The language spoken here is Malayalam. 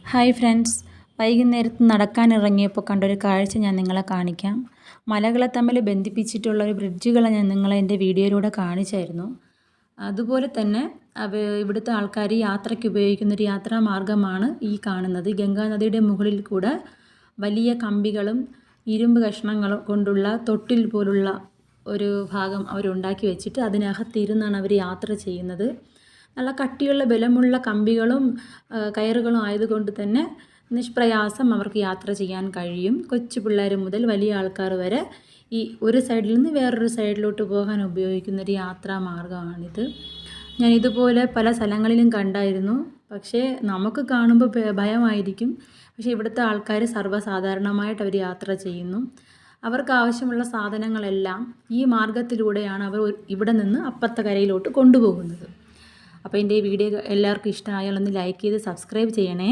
ഹായ് ഫ്രണ്ട്സ്, വൈകുന്നേരത്ത് നടക്കാനിറങ്ങിയപ്പോൾ കണ്ടൊരു കാഴ്ച ഞാൻ നിങ്ങളെ കാണിക്കാം. മലകളെ തമ്മിൽ ബന്ധിപ്പിച്ചിട്ടുള്ള ഒരു ബ്രിഡ്ജുകളെ ഞാൻ നിങ്ങളെ എൻ്റെ വീഡിയോയിലൂടെ കാണിച്ചായിരുന്നു. അതുപോലെ തന്നെ ഇവിടുത്തെ ആൾക്കാർ യാത്രയ്ക്ക് ഉപയോഗിക്കുന്നൊരു യാത്രാ മാർഗ്ഗമാണ് ഈ കാണുന്നത്. ഗംഗാ നദിയുടെ മുകളിൽ കൂടെ വലിയ കമ്പികളും ഇരുമ്പ് കഷ്ണങ്ങളും കൊണ്ടുള്ള തൊട്ടിൽ പോലുള്ള ഒരു ഭാഗം അവരുണ്ടാക്കി വെച്ചിട്ട് അതിനകത്തിരുന്നാണ് അവർ യാത്ര ചെയ്യുന്നത്. നല്ല കട്ടിയുള്ള ബലമുള്ള കമ്പികളും കയറുകളും ആയതുകൊണ്ട് തന്നെ നിഷ്പ്രയാസം അവർക്ക് യാത്ര ചെയ്യാൻ കഴിയും. കൊച്ചു പിള്ളേർ മുതൽ വലിയ ആൾക്കാർ വരെ ഈ ഒരു സൈഡിൽ നിന്ന് വേറൊരു സൈഡിലോട്ട് പോകാൻ ഉപയോഗിക്കുന്നൊരു യാത്രാ മാർഗ്ഗമാണിത്. ഞാൻ ഇതുപോലെ പല സ്ഥലങ്ങളിലും കണ്ടായിരുന്നു. പക്ഷേ നമുക്ക് കാണുമ്പോൾ ഭയമായിരിക്കും. പക്ഷേ ഇവിടുത്തെ ആൾക്കാർ സർവ്വസാധാരണമായിട്ട് അവർ യാത്ര ചെയ്യുന്നു. അവർക്ക് ആവശ്യമുള്ള സാധനങ്ങളെല്ലാം ഈ മാർഗ്ഗത്തിലൂടെയാണ് അവർ ഇവിടെ നിന്ന് അപ്പുറത്തെ കരയിലോട്ട് കൊണ്ടുപോകുന്നത്. അപ്പോൾ എൻ്റെ ഈ വീഡിയോ എല്ലാവർക്കും ഇഷ്ടമായാൽ ഒന്ന് ലൈക്ക് ചെയ്ത് സബ്സ്ക്രൈബ് ചെയ്യണേ.